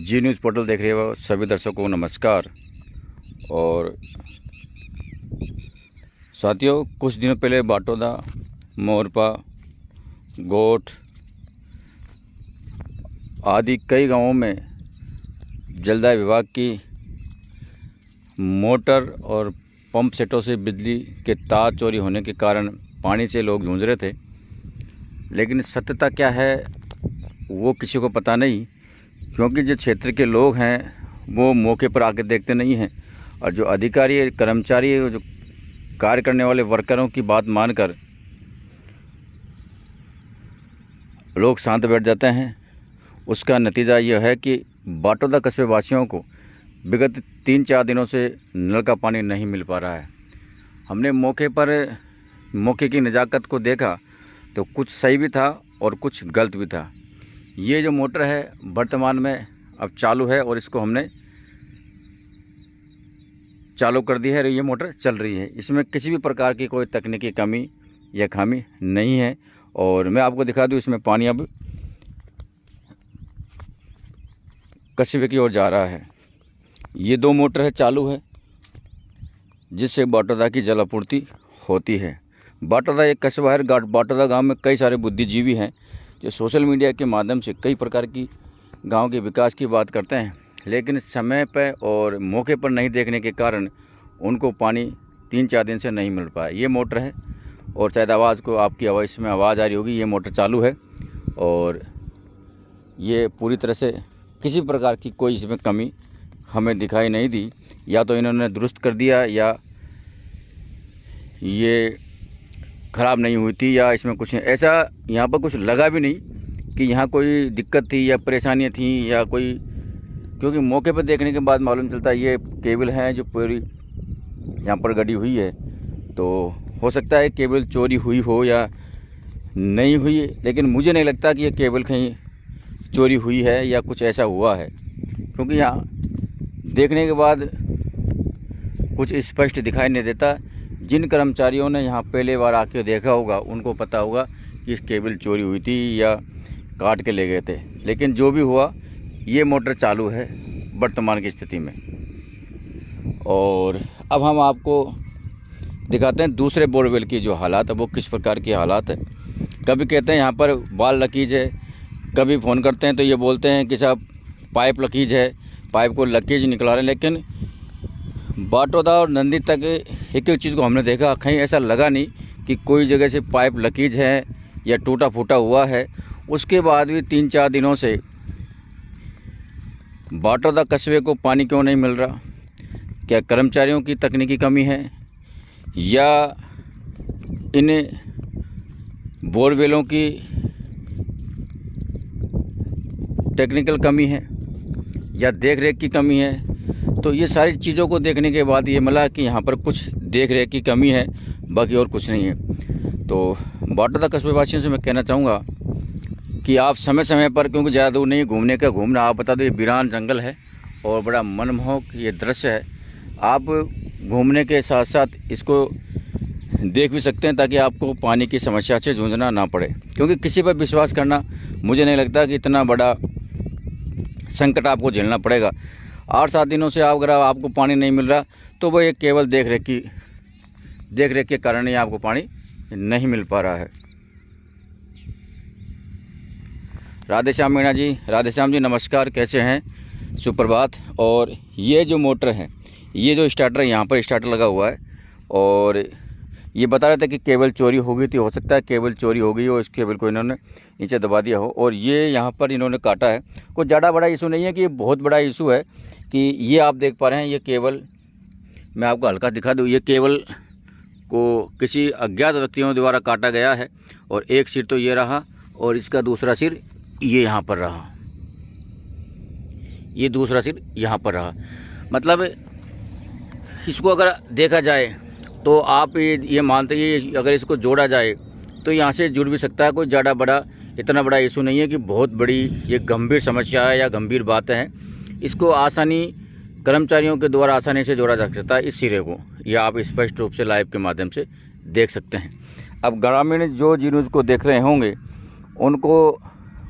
जी news portal देख रहे हो सभी दर्शकों को नमस्कार। और साथियों, कुछ दिनों पहले बाटोदा, मोरपा, गोठ आदि कई गांवों में जलदाय विभाग की मोटर और पंप सेटों से बिजली के तार चोरी होने के कारण पानी से लोग जूझ रहे थे। लेकिन सत्यता क्या है वो किसी को पता नहीं, क्योंकि जो क्षेत्र के लोग हैं वो मौके पर आके देखते नहीं हैं, और जो अधिकारी कर्मचारी जो कार्य करने वाले वर्करों की बात मानकर लोग शांत बैठ जाते हैं। उसका नतीजा यह है कि बाटोदा कस्बे वासियों को विगत 3-4 दिनों से नल का पानी नहीं मिल पा रहा है। हमने मौके की नज़ाकत को देखा तो कुछ सही भी था और कुछ गलत भी था। ये जो मोटर है वर्तमान में अब चालू है और इसको हमने चालू कर दी है और ये मोटर चल रही है। इसमें किसी भी प्रकार की कोई तकनीकी कमी या खामी नहीं है। और मैं आपको दिखा दूँ, इसमें पानी अब कस्बे की ओर जा रहा है। ये 2 मोटर है चालू है जिससे बाटोदा की जल आपूर्ति होती है। बाटोदा एक कस्बा है। बाटोदा गांव में कई सारे बुद्धिजीवी हैं जो सोशल मीडिया के माध्यम से कई प्रकार की गांव के विकास की बात करते हैं, लेकिन समय पर और मौके पर नहीं देखने के कारण उनको पानी 3-4 दिन से नहीं मिल पाया। ये मोटर है और शायद आवाज़ को आपकी इसमें आवाज़ आ रही होगी। ये मोटर चालू है और ये पूरी तरह से किसी प्रकार की कोई इसमें कमी हमें दिखाई नहीं दी। या तो इन्होंने दुरुस्त कर दिया या ये ख़राब नहीं हुई थी, या इसमें कुछ ऐसा यहाँ पर कुछ लगा भी नहीं कि यहाँ कोई दिक्कत थी या परेशानियाँ थी या कोई, क्योंकि मौके पर देखने के बाद मालूम चलता है ये केबल है जो पूरी यहाँ पर गड़ी हुई है। तो हो सकता है केबल चोरी हुई हो या नहीं हुई, लेकिन मुझे नहीं लगता कि ये केबल कहीं चोरी हुई है या कुछ ऐसा हुआ है, क्योंकि यहाँ देखने के बाद कुछ स्पष्ट दिखाई नहीं देता। जिन कर्मचारियों ने यहाँ पहले बार आके देखा होगा उनको पता होगा कि इस केबल चोरी हुई थी या काट के ले गए थे। लेकिन जो भी हुआ, ये मोटर चालू है वर्तमान की स्थिति में। और अब हम आपको दिखाते हैं दूसरे बोरवेल की जो हालात है वो किस प्रकार की हालात है। कभी कहते हैं यहाँ पर बाल लीकेज है, कभी फ़ोन करते हैं तो ये बोलते हैं कि साहब पाइप लीकेज है, पाइप को लीकेज निकला रहे हैं। लेकिन बाटोदा और नंदी तक एक चीज़ को हमने देखा, कहीं ऐसा लगा नहीं कि कोई जगह से पाइप लीकेज है या टूटा फूटा हुआ है। उसके बाद भी 3-4 दिनों से बाटोदा कस्बे को पानी क्यों नहीं मिल रहा? क्या कर्मचारियों की तकनीकी कमी है या इन बोरवेलों की टेक्निकल कमी है या देख रेख की कमी है? तो ये सारी चीज़ों को देखने के बाद ये मिला कि यहाँ पर कुछ देख रेख की कमी है, बाकी और कुछ नहीं है। तो बाटोदा कस्बे वासियों से मैं कहना चाहूँगा कि आप समय समय पर, क्योंकि ज़्यादा दूर नहीं घूमने का घूमना, आप बता दो ये वीरान जंगल है और बड़ा मनमोहक ये दृश्य है। आप घूमने के साथ साथ इसको देख भी सकते हैं ताकि आपको पानी की समस्या से जूझना ना पड़े, क्योंकि किसी पर विश्वास करना मुझे नहीं लगता कि इतना बड़ा संकट आपको झेलना पड़ेगा। 8-7 दिनों से अगर आपको पानी नहीं मिल रहा तो वो एक केवल देख रेख के कारण ही आपको पानी नहीं मिल पा रहा है। राधे श्याम मीणा जी, राधे श्याम जी नमस्कार, कैसे हैं? सुप्रभात। और ये जो मोटर है, ये जो स्टार्टर है, यहाँ पर स्टार्टर लगा हुआ है और ये बता रहे थे कि केबल चोरी हो गई थी। हो सकता है केबल चोरी हो गई हो, इस केबल को इन्होंने नीचे दबा दिया हो और ये यहाँ पर इन्होंने काटा है। कोई ज़्यादा बड़ा इशू नहीं है कि ये बहुत बड़ा इशू है कि ये आप देख पा रहे हैं। ये केबल मैं आपको हल्का दिखा दूँ, ये केबल को किसी अज्ञात व्यक्तियों द्वारा काटा गया है और एक सिर तो ये रहा और इसका दूसरा सिर ये यहाँ पर रहा, ये दूसरा सिर यहाँ पर रहा। मतलब इसको अगर देखा जाए तो आप ये मानते हैं अगर इसको जोड़ा जाए तो यहाँ से जुड़ भी सकता है। कोई ज़्यादा बड़ा इतना बड़ा इशू नहीं है कि बहुत बड़ी ये गंभीर समस्या है या गंभीर बातें हैं। इसको आसानी कर्मचारियों के द्वारा आसानी से जोड़ा जा सकता है इस सिरे को। यह आप स्पष्ट रूप से लाइव के माध्यम से देख सकते हैं। अब ग्रामीण जो जी न्यूज़ को देख रहे होंगे उनको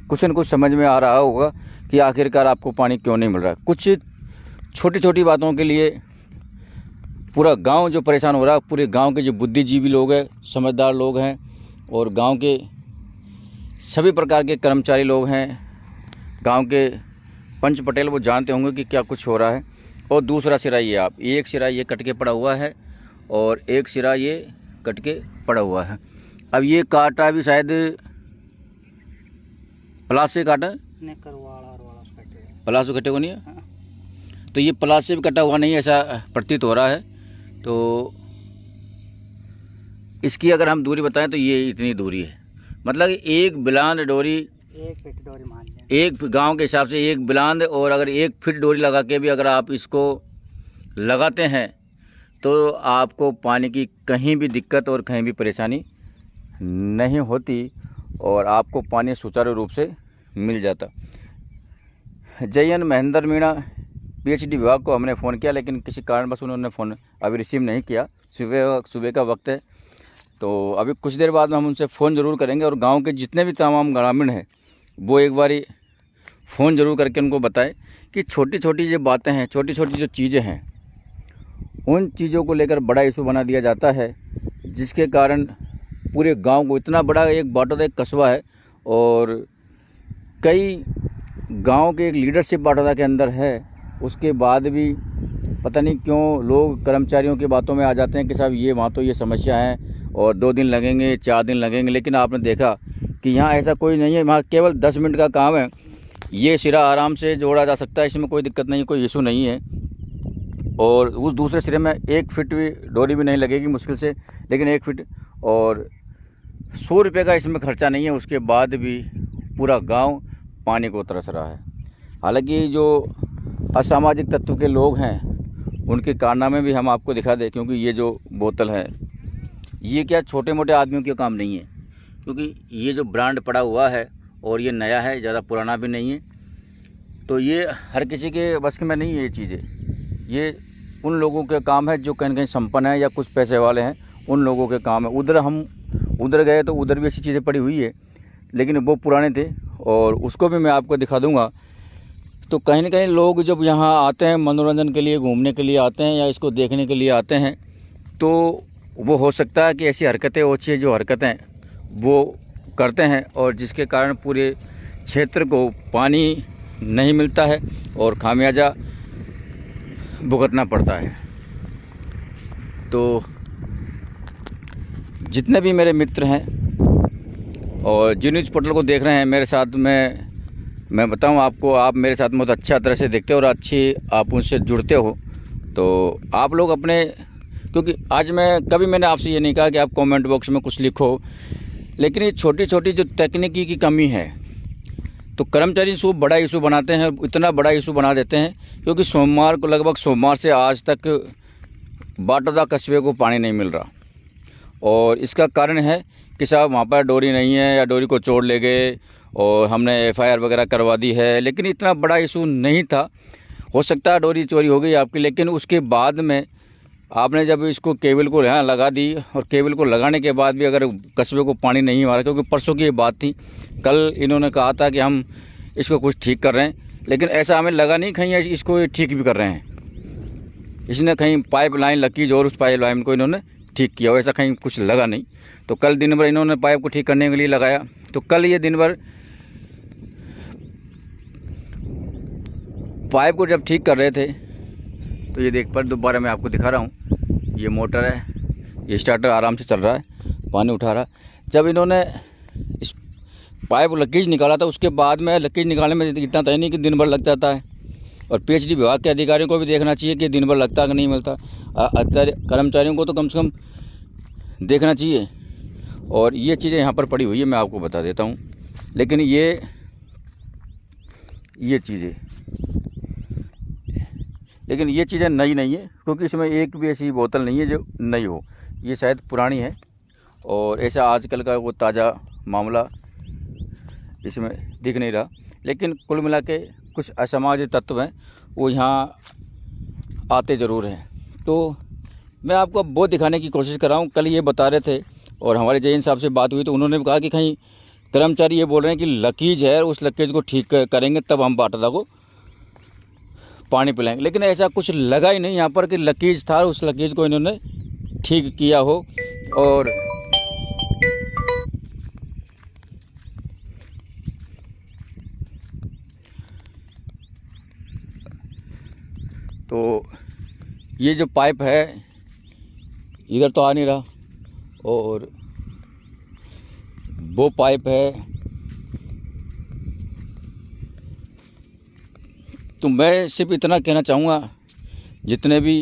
कुछ न कुछ समझ में आ रहा होगा कि आखिरकार आपको पानी क्यों नहीं मिल रहा। कुछ छोटी छोटी बातों के लिए पूरा गांव जो परेशान हो रहा है, पूरे गांव के जो बुद्धिजीवी लोग हैं, समझदार लोग हैं और गांव के सभी प्रकार के कर्मचारी लोग हैं, गांव के पंच पटेल, वो जानते होंगे कि क्या कुछ हो रहा है। और दूसरा सिरा ये आप, एक सिरा ये कट के पड़ा हुआ है और एक सिरा ये कट के पड़ा हुआ है। अब ये काटा भी शायद प्लास से काटा, प्लास से कटे को नहीं है। हाँ। तो ये प्लास से भी कटा हुआ नहीं है, ऐसा प्रतीत हो रहा है। तो इसकी अगर हम दूरी बताएं तो ये इतनी दूरी है, मतलब एक बिलांद डोरी, 1 फीट डोरी मान लें, एक गांव के हिसाब से एक बिलांद, और अगर 1 फीट डोरी लगा के भी अगर आप इसको लगाते हैं तो आपको पानी की कहीं भी दिक्कत और कहीं भी परेशानी नहीं होती और आपको पानी सुचारू रूप से मिल जाता। जयन महेंद्र मीणा पीएचडी विभाग को हमने फ़ोन किया, लेकिन किसी कारणवश उन्होंने फ़ोन अभी रिसीव नहीं किया। सुबह का वक्त है, तो अभी कुछ देर बाद में हम उनसे फ़ोन ज़रूर करेंगे और गांव के जितने भी तमाम ग्रामीण हैं वो एक बारी फ़ोन ज़रूर करके उनको बताएं कि छोटी छोटी जो बातें हैं, छोटी छोटी जो चीज़ें हैं, उन चीज़ों को लेकर बड़ा इशू बना दिया जाता है, जिसके कारण पूरे गांव को, इतना बड़ा एक बाटोदा एक कस्बा है और कई गांव के एक लीडरशिप बाटोदा के अंदर है, उसके बाद भी पता नहीं क्यों लोग कर्मचारियों की बातों में आ जाते हैं कि साहब ये वहाँ तो ये समस्या है और 2 दिन लगेंगे, 4 दिन लगेंगे। लेकिन आपने देखा कि यहाँ ऐसा कोई नहीं है, वहाँ केवल 10 मिनट का काम है, ये सिरा आराम से जोड़ा जा सकता है, इसमें कोई दिक्कत नहीं, कोई इशू नहीं है। और उस दूसरे सिरे में 1 फीट भी डोरी भी नहीं लगेगी मुश्किल से, लेकिन 1 फीट, और 100 रुपये का इसमें खर्चा नहीं है, उसके बाद भी पूरा गांव पानी को तरस रहा है। हालांकि जो असामाजिक तत्व के लोग हैं उनके कारनामे भी हम आपको दिखा दें, क्योंकि ये जो बोतल है ये क्या छोटे मोटे आदमियों के काम नहीं है, क्योंकि ये जो ब्रांड पड़ा हुआ है और ये नया है, ज़्यादा पुराना भी नहीं है, तो ये हर किसी के बस में नहीं है ये चीज़ें। ये उन लोगों के काम है जो कहीं कहीं संपन्न है या कुछ पैसे वाले हैं, उन लोगों के काम है। हम उधर गए तो उधर भी ऐसी चीज़ें पड़ी हुई है, लेकिन वो पुराने थे और उसको भी मैं आपको दिखा दूंगा। तो कहीं ना कहीं लोग जब यहाँ आते हैं मनोरंजन के लिए, घूमने के लिए आते हैं या इसको देखने के लिए आते हैं, तो वो हो सकता है कि ऐसी हरकतें, ओछी जो हरकतें वो करते हैं और जिसके कारण पूरे क्षेत्र को पानी नहीं मिलता है और खामियाजा भुगतना पड़ता है। तो जितने भी मेरे मित्र हैं और जिन न्यूज़ पोर्टल को देख रहे हैं मेरे साथ में, मैं बताऊं आपको, आप मेरे साथ बहुत अच्छा तरह से देखते हो और अच्छी आप उनसे जुड़ते हो, तो आप लोग अपने, क्योंकि आज मैंने आपसे ये नहीं कहा कि आप कमेंट बॉक्स में कुछ लिखो, लेकिन ये छोटी छोटी जो तकनीकी की कमी है, तो कर्मचारी इसको बड़ा इशू बनाते हैं, इतना बड़ा इशू बना देते हैं, क्योंकि लगभग सोमवार से आज तक बाटोदा कस्बे को पानी नहीं मिल रहा। और इसका कारण है कि साहब वहाँ पर डोरी नहीं है या डोरी को चोर ले गए और हमने FIR वगैरह करवा दी है, लेकिन इतना बड़ा इशू नहीं था। हो सकता है डोरी चोरी हो गई आपकी, लेकिन उसके बाद में आपने जब इसको केबल को यहाँ लगा दी और केबल को लगाने के बाद भी अगर कस्बे को पानी नहीं आ रहा, क्योंकि परसों की ये बात थी, कल इन्होंने कहा था कि हम इसको कुछ ठीक कर रहे हैं, लेकिन ऐसा हमें लगा नहीं कहीं इसको ठीक भी कर रहे हैं। इसने कहीं पाइप लाइन लगी और उस पाइप लाइन को इन्होंने ठीक किया, वैसा कहीं कुछ लगा नहीं। तो कल दिन भर इन्होंने पाइप को ठीक करने के लिए लगाया, तो कल ये दिन भर पाइप को जब ठीक कर रहे थे, तो ये देख पर दोबारा मैं आपको दिखा रहा हूँ, ये मोटर है, ये स्टार्टर आराम से चल रहा है, पानी उठा रहा। जब इन्होंने इस पाइप लीकेज निकाला था, उसके बाद में लीकेज निकालने में इतना तय नहीं कि दिन भर लग जाता है, और PHD विभाग के अधिकारियों को भी देखना चाहिए कि दिन भर लगता है कि नहीं मिलता, कर्मचारियों को तो कम से कम देखना चाहिए। और ये चीज़ें यहाँ पर पड़ी हुई है, मैं आपको बता देता हूँ। लेकिन ये चीज़ें नई नहीं है, क्योंकि इसमें एक भी ऐसी बोतल नहीं है जो नई हो, ये शायद पुरानी है। और ऐसा आजकल का वो ताज़ा मामला इसमें दिख नहीं रहा। लेकिन कुल मिला के कुछ असामाजिक तत्व हैं वो यहाँ आते ज़रूर हैं। तो मैं आपको वो दिखाने की कोशिश कर रहा हूँ। कल ये बता रहे थे और हमारे जैन साहब से बात हुई तो उन्होंने कहा कि कहीं कर्मचारी ये बोल रहे हैं कि लीकेज है, उस लीकेज को ठीक करेंगे तब हम बाटला को पानी पिलाएंगे। लेकिन ऐसा कुछ लगा ही नहीं यहाँ पर कि लीकेज था, उस लीकेज को इन्होंने ठीक किया हो। और तो ये जो पाइप है इधर तो आ नहीं रहा, और वो पाइप है। तो मैं सिर्फ इतना कहना चाहूँगा, जितने भी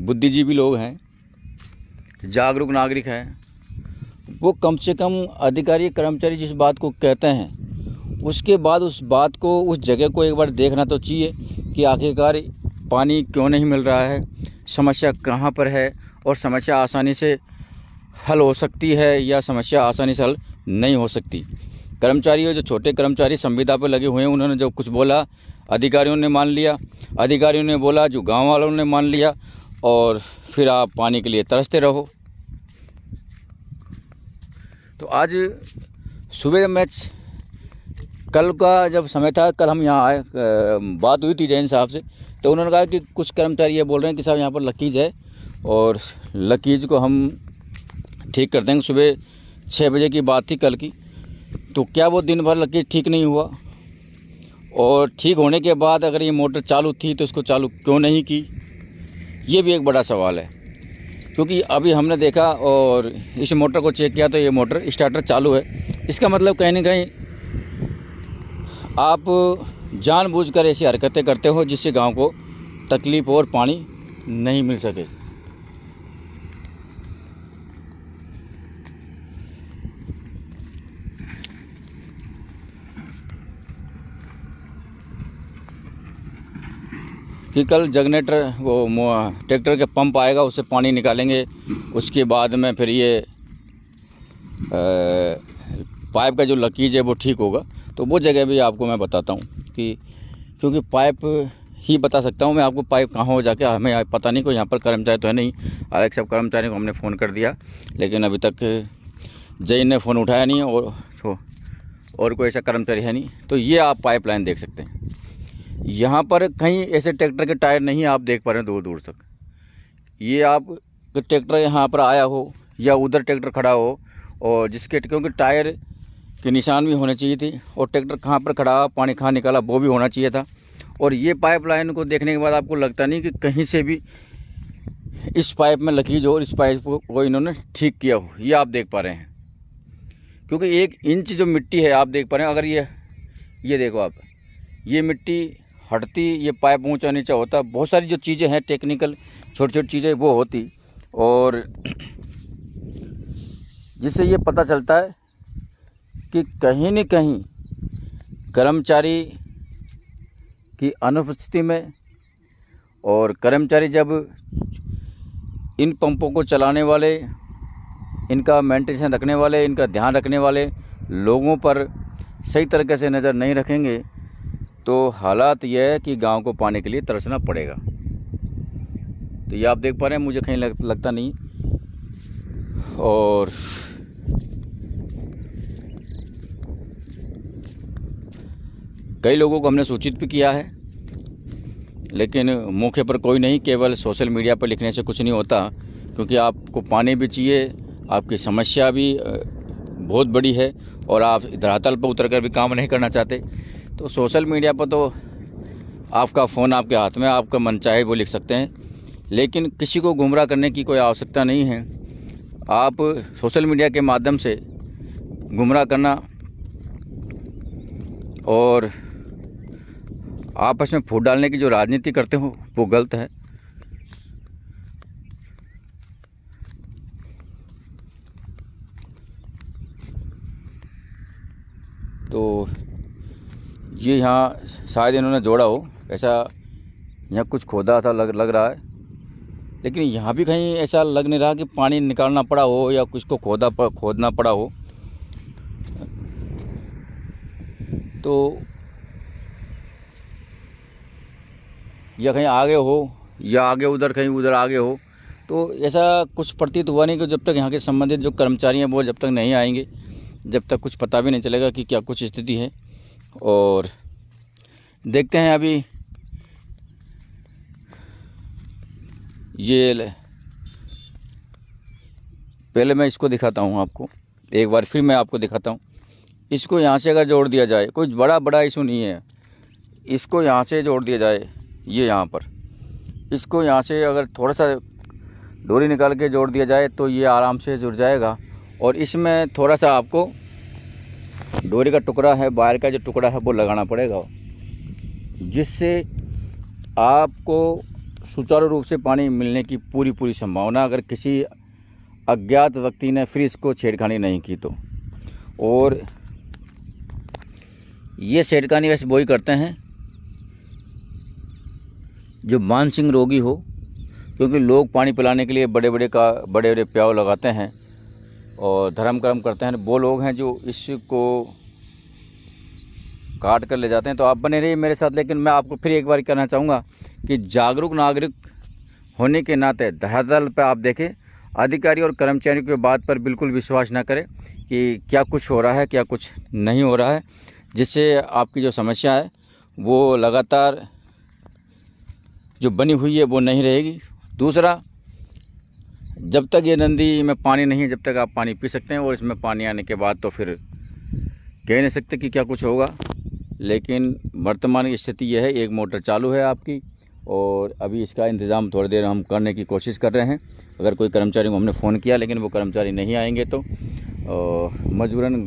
बुद्धिजीवी लोग हैं, जागरूक नागरिक हैं, वो कम से कम अधिकारी कर्मचारी जिस बात को कहते हैं उसके बाद उस बात को, उस जगह को एक बार देखना तो चाहिए कि आखिरकार पानी क्यों नहीं मिल रहा है, समस्या कहाँ पर है, और समस्या आसानी से हल हो सकती है या समस्या आसानी से हल नहीं हो सकती। कर्मचारी, जो छोटे कर्मचारी संविदा पर लगे हुए हैं, उन्होंने जो कुछ बोला अधिकारियों ने मान लिया, अधिकारियों ने बोला, जो गांव वालों ने मान लिया, और फिर आप पानी के लिए तरसते रहो। तो आज सुबह मैं, कल का जब समय था, कल हम यहाँ आए, बात हुई थी जैन साहब से, तो उन्होंने कहा कि कुछ कर्मचारी ये बोल रहे हैं कि साहब यहाँ पर लीकेज है और लीकेज को हम ठीक कर देंगे। सुबह 6 बजे की बात थी कल की। तो क्या वो दिन भर लीकेज ठीक नहीं हुआ? और ठीक होने के बाद अगर ये मोटर चालू थी तो इसको चालू क्यों नहीं की? ये भी एक बड़ा सवाल है, क्योंकि अभी हमने देखा और इस मोटर को चेक किया तो ये मोटर स्टार्टर चालू है। इसका मतलब कहीं ना कहीं आप जानबूझकर ऐसी हरकतें करते हो जिससे गांव को तकलीफ और पानी नहीं मिल सके। कि कल जनरेटर, वो ट्रैक्टर के पंप आएगा, उससे पानी निकालेंगे, उसके बाद में फिर ये पाइप का जो लीकेज है वो ठीक होगा। तो वो जगह भी आपको मैं बताता हूँ कि, क्योंकि पाइप ही बता सकता हूँ मैं आपको पाइप कहाँ हो जाके, हमें पता नहीं। कोई यहाँ पर कर्मचारी तो है नहीं, अलग सब कर्मचारी को हमने फ़ोन कर दिया, लेकिन अभी तक जैन ने फ़ोन उठाया नहीं, और कोई ऐसा कर्मचारी है नहीं। तो ये आप पाइपलाइन देख सकते हैं। यहाँ पर कहीं ऐसे ट्रैक्टर के टायर नहीं आप देख पा रहे हैं दूर दूर तक। ये आप ट्रैक्टर यहाँ पर आया हो या उधर ट्रैक्टर खड़ा हो, और जिसके, क्योंकि टायर के निशान भी होने चाहिए थे, और ट्रैक्टर कहाँ पर खड़ा, पानी कहाँ निकाला, वो भी होना चाहिए था। और ये पाइपलाइन को देखने के बाद आपको लगता नहीं कि कहीं से भी इस पाइप में लीकेज हो और इस पाइप को इन्होंने ठीक किया हो। ये आप देख पा रहे हैं, क्योंकि 1 इंच जो मिट्टी है आप देख पा रहे हैं। अगर ये देखो आप, ये मिट्टी हटती, ये पाइप ऊंचा नीचा होता, बहुत सारी जो चीज़ें हैं टेक्निकल, छोटी छोटी चीज़ें वो होती, और जिससे ये पता चलता है कि कहीं न कहीं कर्मचारी की अनुपस्थिति में, और कर्मचारी जब इन पंपों को चलाने वाले, इनका मेंटेनेंस रखने वाले, इनका ध्यान रखने वाले लोगों पर सही तरीके से नज़र नहीं रखेंगे, तो हालात यह है कि गांव को पानी के लिए तरसना पड़ेगा। तो ये आप देख पा रहे हैं, मुझे कहीं लगता नहीं। और कई लोगों को हमने सूचित भी किया है, लेकिन मौके पर कोई नहीं। केवल सोशल मीडिया पर लिखने से कुछ नहीं होता, क्योंकि आपको पानी भी चाहिए, आपकी समस्या भी बहुत बड़ी है, और आप धरातल पर उतर कर भी काम नहीं करना चाहते। तो सोशल मीडिया पर तो आपका फ़ोन आपके हाथ में, आपका मन चाहे वो लिख सकते हैं, लेकिन किसी को गुमराह करने की कोई आवश्यकता नहीं है। आप सोशल मीडिया के माध्यम से गुमराह करना और आपस में फूट डालने की जो राजनीति करते हो वो गलत है। तो ये यहाँ शायद इन्होंने जोड़ा हो, ऐसा यहाँ कुछ खोदा था लग रहा है, लेकिन यहाँ भी कहीं ऐसा लग नहीं रहा कि पानी निकालना पड़ा हो या कुछ को खोदना पड़ा हो। तो या कहीं आगे हो, या आगे उधर कहीं उधर आगे हो, तो ऐसा कुछ प्रतीत हुआ नहीं कि जब तक यहाँ के संबंधित जो कर्मचारी हैं वो जब तक नहीं आएंगे जब तक कुछ पता भी नहीं चलेगा कि क्या कुछ स्थिति है। और देखते हैं अभी ये पहले मैं इसको दिखाता हूँ आपको, एक बार फिर मैं आपको दिखाता हूँ। इसको यहाँ से अगर जोड़ दिया जाए, कोई बड़ा इशू नहीं है, इसको यहाँ से जोड़ दिया जाए, ये यहाँ पर इसको यहाँ से अगर थोड़ा सा डोरी निकाल के जोड़ दिया जाए तो ये आराम से जुड़ जाएगा। और इसमें थोड़ा सा आपको डोरी का टुकड़ा है, वायर का जो टुकड़ा है वो लगाना पड़ेगा, जिससे आपको सुचारू रूप से पानी मिलने की पूरी संभावना, अगर किसी अज्ञात व्यक्ति ने फिर इसको छेड़खानी नहीं की तो। और ये छेड़खानी वैसे वही करते हैं जो मानसिक रोगी हो, क्योंकि लोग पानी पिलाने के लिए बड़े बड़े प्याऊ लगाते हैं और धर्म कर्म करते हैं, वो लोग हैं जो इसको काट कर ले जाते हैं। तो आप बने रहिए मेरे साथ। लेकिन मैं आपको फिर एक बार कहना चाहूँगा कि जागरूक नागरिक होने के नाते धरातल पर आप देखें, अधिकारी और कर्मचारियों की बात पर बिल्कुल विश्वास ना करें कि क्या कुछ हो रहा है क्या कुछ नहीं हो रहा है, जिससे आपकी जो समस्या है वो लगातार जो बनी हुई है वो नहीं रहेगी। दूसरा, जब तक ये नदी में पानी नहीं है, जब तक आप पानी पी सकते हैं, और इसमें पानी आने के बाद तो फिर कह नहीं सकते कि क्या कुछ होगा। लेकिन वर्तमान की स्थिति यह है, एक मोटर चालू है आपकी, और अभी इसका इंतज़ाम थोड़ी देर हम करने की कोशिश कर रहे हैं। अगर कोई कर्मचारी को हमने फ़ोन किया, लेकिन वो कर्मचारी नहीं आएंगे तो मजबूरन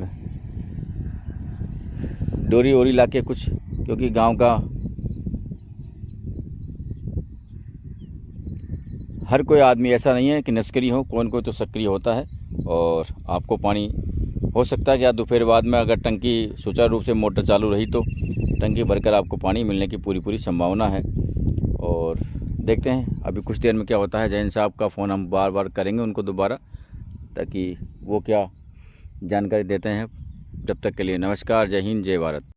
डोरी वोरी ला के कुछ, क्योंकि गांव का हर कोई आदमी ऐसा नहीं है कि नस्करी हो, कोई तो सक्रिय होता है। और आपको पानी हो सकता है कि दोपहर बाद में अगर टंकी सुचारू रूप से मोटर चालू रही तो टंकी भरकर आपको पानी मिलने की पूरी संभावना है। और देखते हैं अभी कुछ देर में क्या होता है। जैन साहब का फ़ोन हम बार करेंगे उनको दोबारा, ताकि वो क्या जानकारी देते हैं। जब तक के लिए नमस्कार, जय हिंद, जय भारत।